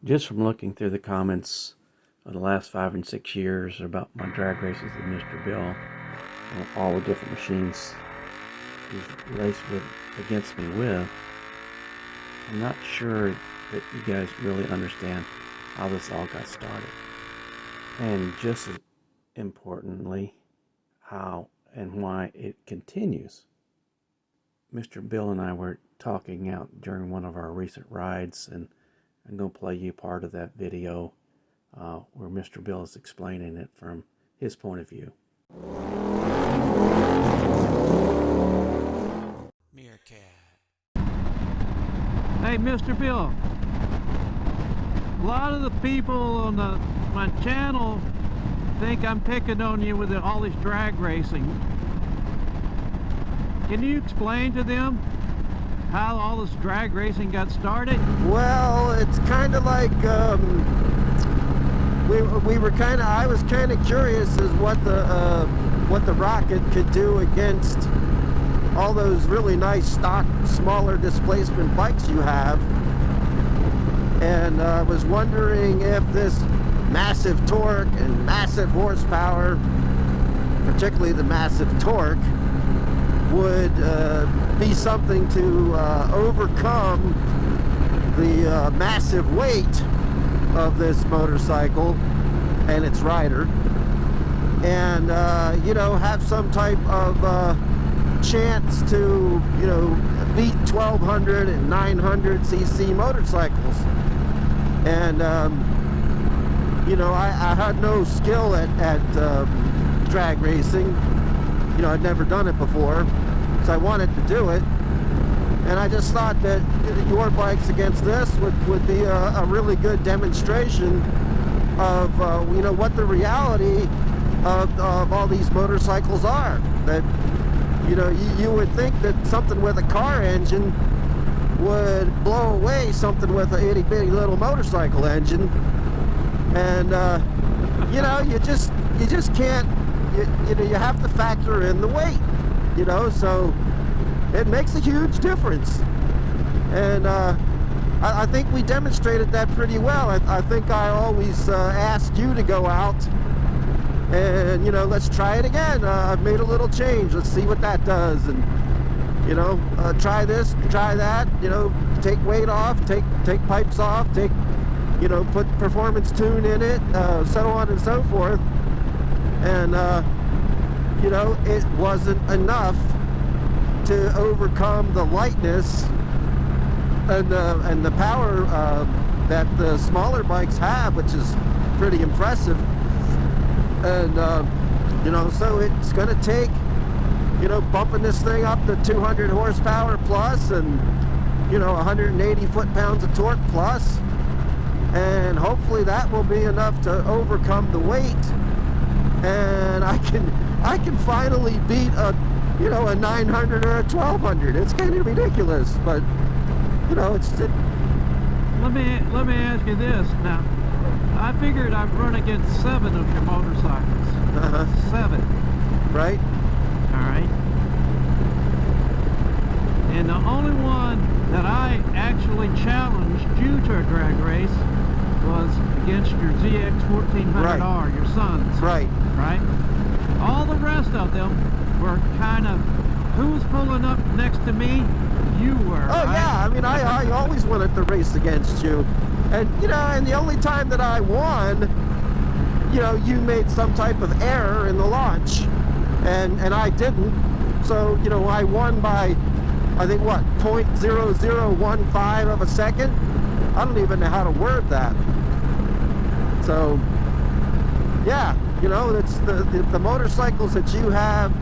Just from looking through the comments of the last 5 and 6 years about my drag races with Mr. Bill and all the different machines he's raced with against me with, I'm not sure that you guys really understand how this all got started. And just as importantly, how and why it continues. Mr. Bill and I were talking out during one of our recent rides, and I'm going to play you part of that video where Mr. Bill is explaining it from his point of view. Meerkat. Hey, Mr. Bill. A lot of the people on my channel think I'm picking on you with all this drag racing. Can you explain to them how all this drag racing got started? Well, it's kind of like I was kind of curious as what the rocket could do against all those really nice stock smaller displacement bikes you have, and I was wondering if this massive torque and massive horsepower, particularly the massive torque, would be something to overcome the massive weight of this motorcycle and its rider, and you know, have some type of chance to, you know, beat 1200 and 900 cc motorcycles. And you know, I had no skill at drag racing. You know, I'd never done it before, so I wanted to do it, and I just thought that your bikes against this would be a really good demonstration of you know, what the reality of all these motorcycles are. That, you know, you would think that something with a car engine would blow away something with a itty bitty little motorcycle engine, and you know, you just can't. You know, you have to factor in the weight, you know, so it makes a huge difference. And I think we demonstrated that pretty well. I think I always asked you to go out and, you know, let's try it again. I've made a little change. Let's see what that does. And, you know, try this, try that, you know, take weight off, take pipes off, you know, put performance tune in it, so on and so forth. And you know, it wasn't enough to overcome the lightness and the power that the smaller bikes have, which is pretty impressive. And you know, so it's going to take, you know, bumping this thing up to 200 horsepower plus, and, you know, 180 foot-pounds of torque plus, and hopefully that will be enough to overcome the weight. And I can finally beat a, you know, a 900 or a 1200. It's kind of ridiculous, but, you know, it's. Let me ask you this now. I figured I've run against 7 of your motorcycles. 7. Right. All right. And the only one that I actually challenged you to a drag race was against your ZX 1400R, your son's. Right. Right? All the rest of them were kind of, who was pulling up next to me? You were. Oh, right? yeah. I mean, I always wanted to race against you. And, you know, and the only time that I won, you know, you made some type of error in the launch, and I didn't. So, you know, I won by, I think, what, 0.0015 of a second? I don't even know how to word that. So, yeah, you know, it's the motorcycles that you have,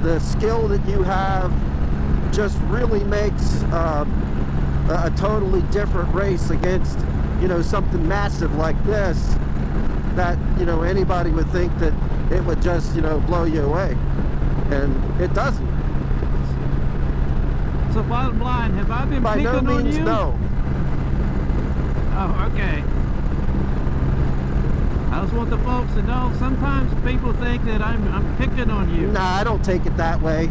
the skill that you have, just really makes a totally different race against, you know, something massive like this, that, you know, anybody would think that it would just, you know, blow you away, and it doesn't. So bottom line, have I been By picking no on means, you? no. Oh, okay. I just want the folks to know, sometimes people think that I'm picking on you. Nah, I don't take it that way.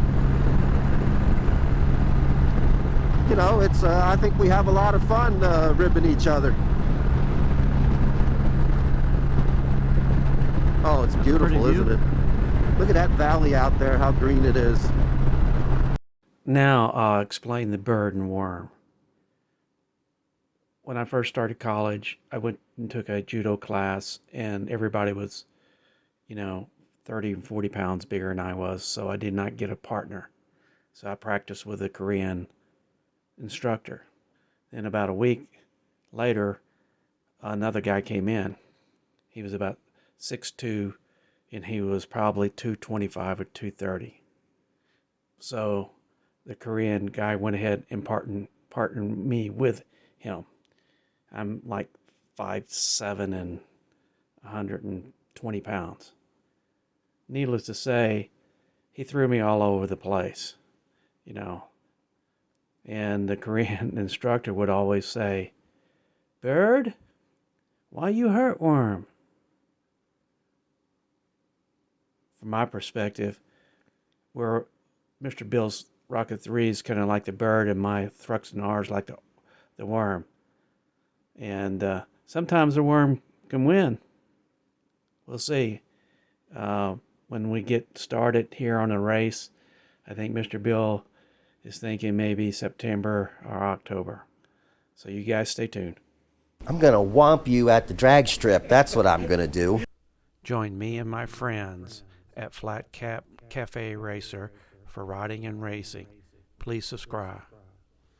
You know, it's I think we have a lot of fun ribbing each other. Oh, it's beautiful, Pretty isn't it? Look at that valley out there, how green it is. Now I'll explain the bird and worm. When I first started college, I went and took a judo class, and everybody was, 30 and 40 pounds bigger than I was, so I did not get a partner. So I practiced with a Korean instructor. Then about a week later, another guy came in. He was about 6'2", and he was probably 225 or 230. So the Korean guy went ahead and partnered me with him. I'm like 5'7" and 120 pounds. Needless to say, he threw me all over the place, And the Korean instructor would always say, "Bird, why you hurt worm?" From my perspective, where Mr. Bill's Rocket 3 is kind of like the bird and my Thruxton R is like the worm. And sometimes the worm can win. We'll see. When we get started here on the race, I think Mr. Bill is thinking maybe September or October. So you guys stay tuned. I'm going to whomp you at the drag strip. That's what I'm going to do. Join me and my friends at Flat Cap Cafe Racer for riding and racing. Please subscribe.